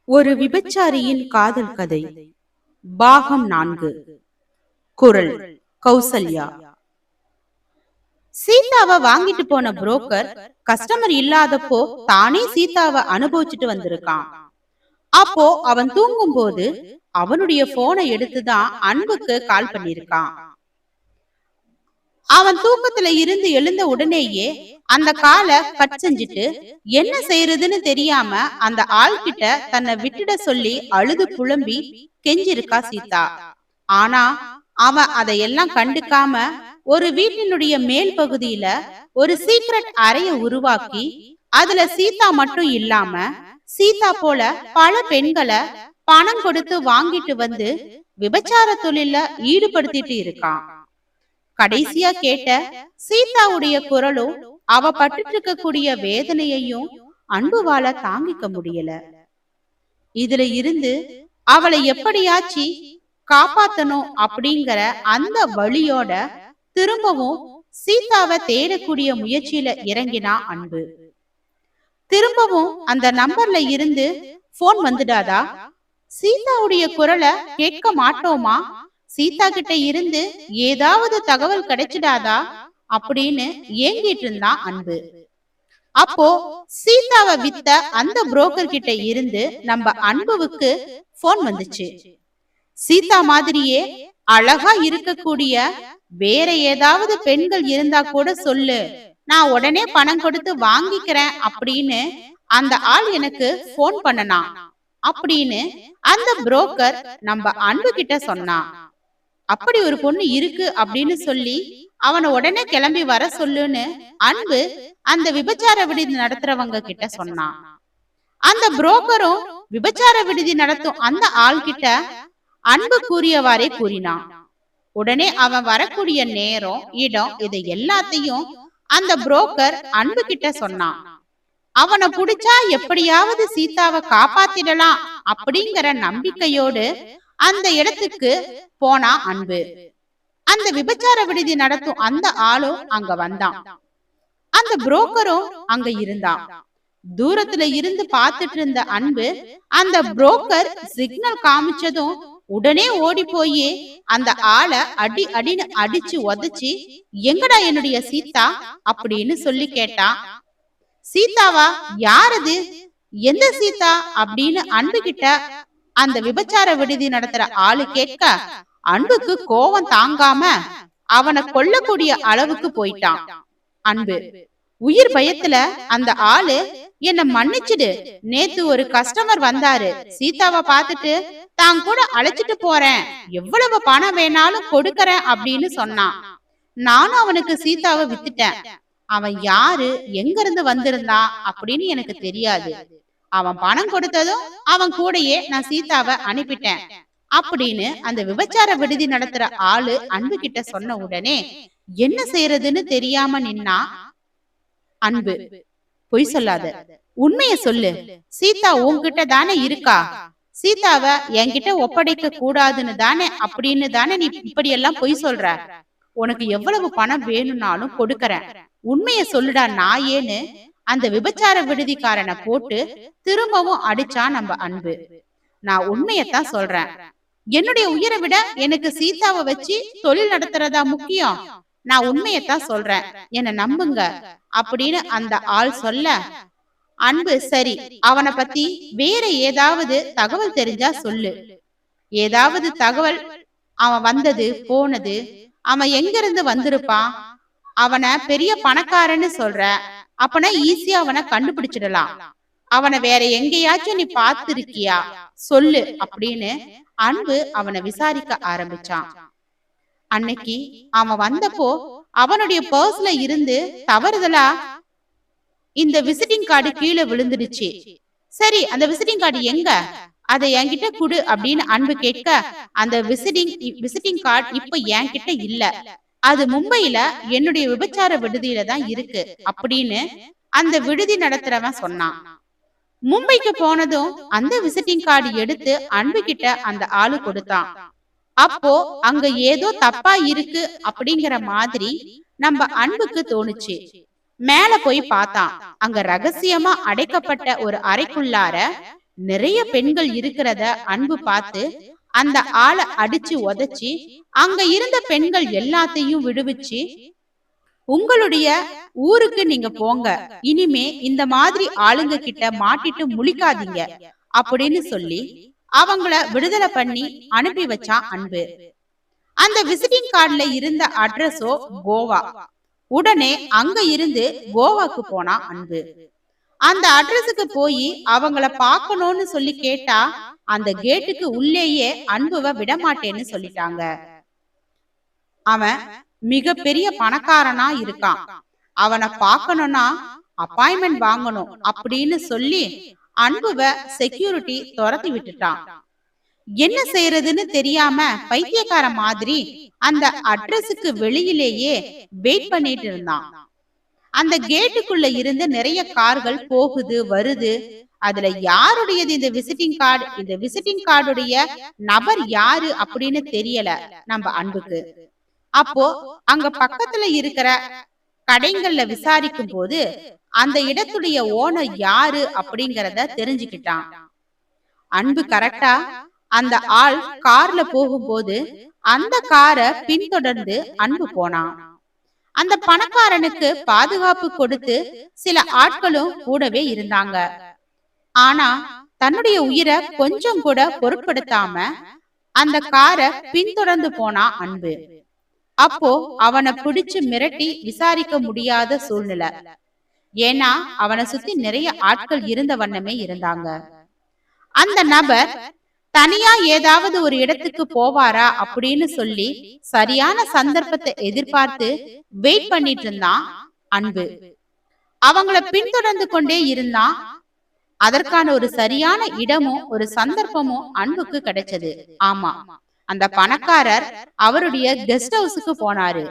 ஒரு விபச்சாரியின் காதல் கதை பாகம் 4. குரல் கௌசல்யா. சீதாவை வாங்கிட்டு போன புரோக்கர் கஸ்டமர் இல்லாதப்போ தானே சீதாவை அனுபவிச்சுட்டு வந்திருக்கான். அப்போ அவன் தூங்கும் போது அவனுடைய போனை எடுத்துதான் அன்புக்கு கால் பண்ணிருக்கான். அவன் தூக்கத்துல இருந்து எழுந்த உடனேயே அந்த காலை கட் செஞ்சுட்டு என்ன செய்யறதுன்னு தெரியாம அந்த ஆள் கிட்ட தன்னை விட்டுட சொல்லி அழுது புலம்பி கெஞ்சிருக்கா சீதா. ஆனா அவன் அதையெல்லாம் கண்டுக்காம ஒரு வீட்டினுடைய மேல் பகுதியில ஒரு சீக்ரெட் அறைய உருவாக்கி அதுல சீதா மட்டும் இல்லாம சீதா போல பல பெண்களை பணம் கொடுத்து வாங்கிட்டு வந்து விபச்சார தொழில ஈடுபடுத்திட்டு இருக்கான். கடைசியா கேட்ட சீதாவுடைய குரலும் அவ பட்டு இருக்கக்கூடிய வேதனையையும் அன்புவால தாங்கிக்க முடியல. இதுல இருந்து அவளை எப்படியாச்சு காப்பாத்தணும் அப்படிங்கிற அந்த வழியோட திரும்பவும் சீதாவை தேடக்கூடிய முயற்சியில இறங்கினா அன்பு. திரும்பவும் அந்த நம்பர்ல இருந்து போன் வந்துடாதா? சீதாவுடைய குரலை கேட்க மாட்டோமா? சீதா கிட்ட இருந்து ஏதாவது தகவல் கிடைச்சிடாதா அப்படின்னு ஏங்கிட்டு இருந்தான் அன்பு. அப்போ சீதாவை வித்த அந்த புரோக்கர் கிட்ட இருந்து நம்ம அன்புவுக்கு போன் வந்துச்சு. சீதா மாதிரியே அழகா இருக்கக்கூடிய வேற ஏதாவது பெண்கள் இருந்தா கூட சொல்லு, நான் உடனே பணம் கொடுத்து வாங்கிக்கிறேன் அப்படின்னு அந்த ஆள் எனக்கு போன் பண்ணனா அப்படின்னு அந்த புரோக்கர் நம்ம அன்பு கிட்ட சொன்னான். அப்படி ஒரு பொண்ணு இருக்கு அப்படின்னு சொல்லி அவனை உடனே கிளம்பி வர சொல்லுன்னு அன்பு அந்த விபச்சார விடுதி நடத்துறவங்க கிட்ட சொன்னான். அந்த புரோக்கரும் விபச்சார விடுதி நடத்தும் அந்த ஆள் கிட்ட அன்பு கூறியவாறே கூறினான். உடனே அவன் வரக்கூடிய நேரம், இடம், இதை எல்லாத்தையும் அந்த புரோக்கர் அன்பு கிட்ட சொன்னான். அவனை புடிச்சா எப்படியாவது சீதாவை காப்பாத்திடலாம் அப்படிங்கிற நம்பிக்கையோடு அந்த இடத்துக்கு போனா அன்பு. அந்த விபச்சார விடுதி நடத்தும் அந்த ஆளும் அங்க வந்தான். அந்த புரோக்கரும் அங்க இருந்தான். தூரத்துல இருந்து பார்த்துட்டு இருந்த அன்பு அந்த புரோக்கர் சிக்னல் காமிச்சதும் உடனே ஓடி போய் அந்த ஆளை அடி அடின்னு அடிச்சு உதச்சி, எங்கடா என்னுடைய சீதா அப்படின்னு சொல்லி கேட்டான். சீதாவா? யாரது? எந்த சீதா அப்படின்னு அன்பு கிட்ட அந்த விபச்சார விடுதி நடத்துற ஆளு கேட்க அன்புக்கு கோபம் தாங்காம அவனை கொல்லக்கூடிய அளவுக்கு போயிட்டான் அன்பு. உயிர் பயத்துல அந்த ஆளு, என்ன மன்னிச்சுடு, நேத்து ஒரு கஸ்டமர் வந்தாரு, சீதாவை பார்த்துட்டு தான் கூட அழைச்சிட்டு போறேன், எவ்வளவு பணம் வேணாலும் கொடுக்கறேன் அப்படின்னு சொன்னான். நானும் அவனுக்கு சீதாவை வித்துட்டேன். அவன் யாரு, எங்க இருந்து வந்திருந்தான் அப்படின்னு எனக்கு தெரியாது. அவன் பணம் கொடுத்ததும் அவன் கூடயே நான் சீதாவை அனுப்பிட்டேன் அப்படின்னு அந்த விபச்சார விடுதி நடத்துற ஆளு அன்பு கிட்ட சொன்ன உடனே என்ன செய்யறதுன்னு தெரியாம நின்னா அன்பு. பொய் சொல்லாத, உண்மைய சொல்லு, சீதா உன்கிட்ட தானே இருக்கா, சீதாவை என்கிட்ட ஒப்படைக்க கூடாதுன்னு தானே அப்படின்னு தானே நீ இப்படி எல்லாம் பொய் சொல்ற, உனக்கு எவ்வளவு பணம் வேணும்னாலும் கொடுக்கறேன், உண்மைய சொல்லுடா நாயேன்னு அந்த விபச்சார விடுதிக்காரனை போட்டு திரும்பவும் அடிச்சா நம்ம அன்பு. நான் உண்மையத்தான் சொல்றேன், என்னுடைய உயிரை விட எனக்கு சீதாவை வச்சு தொழில் நடத்துறதா முக்கியம், நான் உண்மையத்தான் சொல்றேன், என்ன நம்புங்க அப்படின்னு அந்த ஆள் சொல்ல அன்பு, சரி அவனை பத்தி வேற ஏதாவது தகவல் தெரிஞ்சா சொல்லு, ஏதாவது தகவல், அவன் வந்தது போனது, அவன் எங்க இருந்து வந்திருப்பான், அவனை பெரிய பணக்காரன்னு சொல்ற, அப்பனா ஈஸியா அவனை கண்டுபிடிச்சிடலாம், அவனை வேற எங்கேயாச்சும் நீ பார்த்திருக்கியா சொல்லு அப்படின்னு அன்பு அவனை விசாரிக்க ஆரம்பிச்சான். அன்னைக்கு அவன் வந்தப்போ அவனுடைய பர்ஸ்ல இருந்து தவறுதலா இந்த விசிட்டிங் கார்டு கீழே விழுந்துடுச்சு. சரி அந்த விசிட்டிங் கார்டு எங்க, அதை என்கிட்ட குடு அப்படின்னு அன்பு கேட்க, அந்த விசிட்டிங் கார்டு இப்ப என்கிட்ட இல்ல, அது மும்பையில என்னுடைய விபச்சார விடுதியில தான் இருக்கு அப்படின்னு அந்த விடுதி நடத்துறவன் சொன்னான். மும்பைக்கு போனதும் அந்த விசிட்டிங் கார்டு எடுத்து அன்பு கிட்ட அந்த ஆளு கொடுத்தான். அப்போ அங்க ஏதோ தப்பா இருக்கு அப்படிங்கிற மாதிரி நம்ம அன்புக்கு தோணுச்சு. மேல போய் பார்த்தான். அங்க ரகசியமா அடைக்கப்பட்ட ஒரு அறைக்குள்ளார நிறைய பெண்கள் இருக்கிறத அன்பு பார்த்து அந்த ஆளை அடிச்சு உதைச்சி அங்க இருந்த பெண்கள் எல்லாத்தையும் விடுவிச்சு, உங்களுடைய ஊருக்கு நீங்க போங்க, இனிமே இந்த மாதிரி ஆளுங்க கிட்ட மாட்டிட்டு முழிக்காதீங்க அப்படின்னு சொல்லி அவங்கள விடுதலை பண்ணி அனுப்பி வச்சான் அன்பு. அந்த விசிட்டிங் கார்டுல இருந்த அட்ரஸோ கோவா. உடனே அங்க இருந்து கோவாக்கு போனா அன்பு. அந்த அட்ரஸுக்கு போய் அவங்கள பார்க்கணும்னு சொல்லி கேட்டா அந்த கேட்டுக்கு உள்ளேயே அன்புவ விடமாட்டேன்னு சொல்லிட்டாங்க. அவன் மிக பெரிய பணக்காரனா இருக்கான், அவனை பார்க்கணும்னா அப்பாயின்மெண்ட் வாங்கணும் அப்படின்னு சொல்லி அன்புவ செக்யூரிட்டி துரத்தி விட்டுட்டான். என்ன செய்யறதுன்னு தெரியாம பைத்தியக்கார மாதிரி அந்த அட்ரஸுக்கு வெளியிலேயே வெயிட் பண்ணிட்டு இருந்தான். அந்த கேட்டுக்குள்ள இருந்து நிறைய கார்கள் போகுது வருது. அதுல யாருடையது இந்த விசிட்டிங் கார்டு, இந்த விசிட்டிங் கார்டுடைய நபர் யாரு அப்படின்னு தெரியல நம்ம அன்புக்கு. அப்போ அங்க பக்கத்துல இருக்கிற கடைகள்ல விசாரிக்கும் போது அந்த இடத்துடைய ஓனர் யாரு அப்படிங்கறத தெரிஞ்சுக்கிட்டான். அன்பு கரெக்டா அந்த ஆள் கார்ல போகும்போது அந்த காரை பின்தொடர்ந்து அன்பு போனான். அந்த பணக்காரனுக்கு பாதுகாப்பு கொடுத்து சில ஆட்களும் கூடவே இருந்தாங்க. ஆனா தன்னுடைய உயிரை கொஞ்சம் கூட பொருட்படுத்தாம அந்த காரை பின்தொடர்ந்து போனா அன்பு. அப்போ அவனை பிடிச்சு மிரட்டி விசாரிக்க முடியாத சூழ்நிலை. ஏன்னா அவனை சுத்தி நிறைய ஆட்கள் இருந்த வண்ணமே இருந்தாங்க. அந்த நபர் தனியா ஏதாவது ஒரு இடத்துக்கு போவாரா அப்படின்னு சொல்லி சரியான சந்தர்ப்பத்தை எதிர்பார்த்து வெயிட் பண்ணிட்டு இருந்தான் அன்பு. அவங்கள பின்தொடர்ந்து கொண்டே இருந்தான். அதற்கான ஒரு சரியான இடமும் ஒரு சந்தர்ப்பமும் அன்புக்கு கிடைச்சது. ஆமா, அந்த பணக்காரர் அவருடைய கெஸ்ட் ஹவுஸுக்கு போனாரு.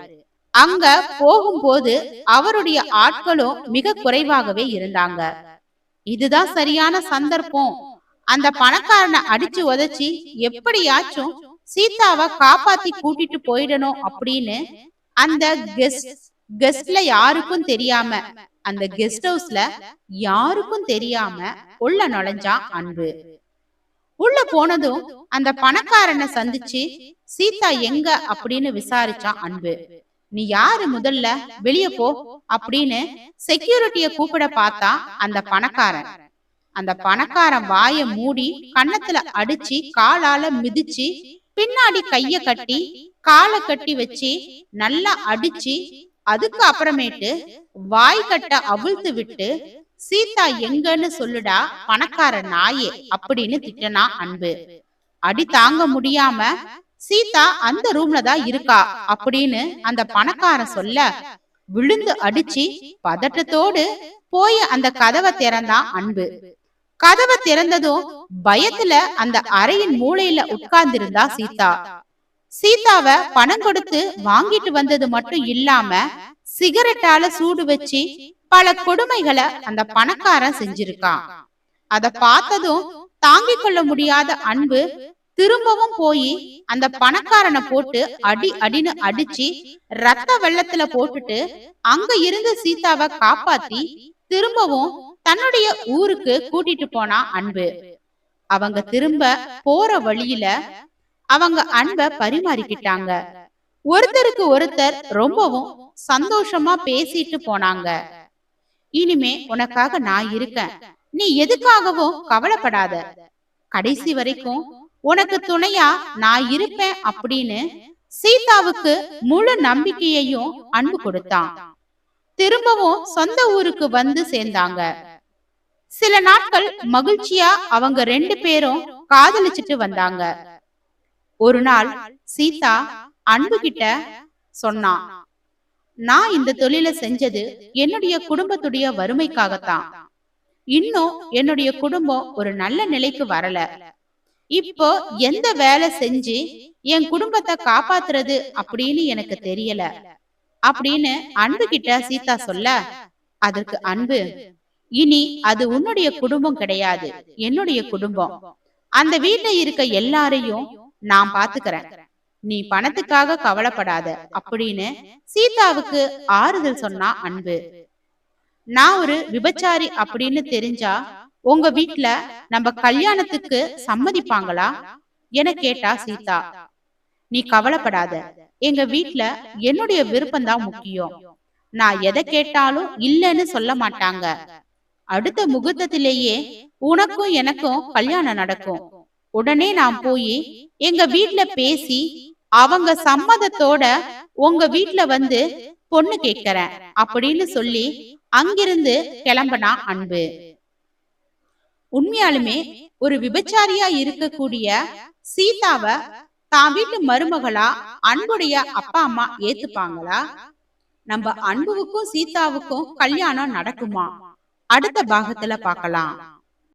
அங்க போகும்போது அவருடைய ஆட்களும் மிக குறைவாகவே இருந்தாங்க. இதுதான் சரியான சந்தர்ப்பம், அந்த பணக்காரனை அடிச்சு உதைச்சி எப்படியாச்சும் சீதாவை காப்பாத்தி கூட்டிட்டு போயிடணும் அப்படின்னு அந்த கெஸ்ட்ல யாருக்கும் தெரியாம, அந்த கெஸ்ட் ஹவுஸ்ல யாருக்கும் தெரியாம உள்ள நுழைஞ்சான் அன்பு. உள்ள போனதும் அந்த பணக்காரனை சந்திச்சு சீதா எங்க அப்படின்னு விசாரிச்சான் அன்பு. நீ யாரு, முதல்ல வெளிய போ அப்படின்னு செக்யூரிட்டிய கூப்பிட பார்த்தா அந்த பணக்காரன். அந்த பணக்காரன் வாய மூடி கன்னத்துல அடிச்சு காலால மிதிச்சு பின்னாடி கைய கட்டி காலை கட்டி வச்சு நல்லா அடிச்சு அதுக்கு அப்புறமேட்டு வாய் கட்ட அவிழ்த்து விட்டு சீதா எங்கன்னு சொல்லுடா பணக்கார நாயே அப்படின்னு திட்டனா அன்பு. அடி தாங்க முடியாம சீதா அந்த ரூம்ல தான் இருக்கா அப்படின்னு அந்த பணக்காரன் சொல்ல விழுந்து அடிச்சு பதட்டத்தோடு போய் அந்த கதவை திறந்தான் அன்பு. கதவை திறந்ததும் பயத்துல அந்த அறையின் மூலையில உட்கார்ந்திருந்தா சீதா. சீதாவை பணம் கொடுத்து வாங்கிட்டு வந்தது மட்டும் இல்லாம சிகரெட்டால சூடு வச்சு பல கொடுமைகளை அந்த பணக்காரன் செஞ்சிருக்கான். அத பார்த்ததும் தாங்கிக் கொள்ள முடியாத அன்பு திரும்பவும் போய் அந்த பணக்காரனை போட்டு அடி அடின்னு அடிச்சு ரத்த வெள்ளத்துல போட்டுட்டு அங்க இருந்து சீதாவை காப்பாத்தி திரும்பவும் தன்னுடைய ஊருக்கு கூட்டிட்டு போனா அன்பு. அவங்க திரும்ப போற வழியில அவங்க அன்பை பரிமாறிக்கிட்டாங்க. ஒருத்தருக்கு ஒருத்தர் ரொம்பவும் சந்தோஷமா பேசிட்டு போனாங்க. இனிமே உனக்காக நான் இருக்கேன், நீ எதுக்காகவும் கவலைப்படாத, கடைசி வரைக்கும் உனக்கு துணையா நான் இருப்பேன் அப்படின்னு சீதாவுக்கு முழு நம்பிக்கையையும் அன்பு கொடுத்தான். திரும்பவும் சொந்த ஊருக்கு வந்து சேர்ந்தாங்க. சில நாட்கள் மகிழ்ச்சியா அவங்க 2 பேரும் காதலிச்சுட்டு வந்தாங்க. ஒரு நாள் சீதா அன்பு கிட்ட சொன்னான், நான் இந்த தொழில செஞ்சது என்னுடைய குடும்பத்துடைய வறுமைக்காகத்தான். இன்னும் என்னுடைய குடும்பம் ஒரு நல்ல நிலைக்கு வரல. இப்போ எந்த வேலை செஞ்சு என் குடும்பத்தை காப்பாத்துறது அப்படின்னு எனக்கு தெரியல அப்படின்னு அன்பு கிட்ட சீதா சொல்ல, அதற்கு அன்பு, இனி அது உன்னுடைய குடும்பம் கிடையாது, என்னுடைய குடும்பம். அந்த வீட்டுல இருக்க எல்லாரையும் நான் பாத்துக்கிறேன், நீ பணத்துக்காக கவலைப்படாத அப்படின்னு சீதாவுக்கு ஆறுதல் சொன்னா அன்பு. நான் ஒரு விபச்சாரி அப்படின்னு தெரிஞ்சா உங்க வீட்ல நம்ம கல்யாணத்துக்கு சம்மதிப்பாங்களா என கேட்டா சீதா. நீ கவலைப்படாத, எங்க வீட்ல என்னுடைய விருப்பம் தான் முக்கியம். நான் எதை கேட்டாலும் இல்லைன்னு சொல்ல மாட்டாங்க. அடுத்த முகூர்த்தத்திலேயே உனக்கும் எனக்கும் கல்யாணம் நடக்கும். உடனே நான் போய் எங்க வீட்ல பேசி அவங்க சம்மதத்தோட உங்க வீட்ல வந்து பொண்ணு கேட்கிறேன் அப்படின்னு சொல்லி அங்கிருந்து கிளம்பனா அன்பு. உண்மையாலுமே ஒரு விபச்சாரியா இருக்கக்கூடிய சீதாவ தான் வீட்டு மருமகளா அன்புடைய அப்பா அம்மா ஏத்துப்பாங்களா? நம்ம அன்புவுக்கும் சீதாவுக்கும் கல்யாணம் நடக்குமா? அடுத்த பாகத்துல பார்க்கலாம்.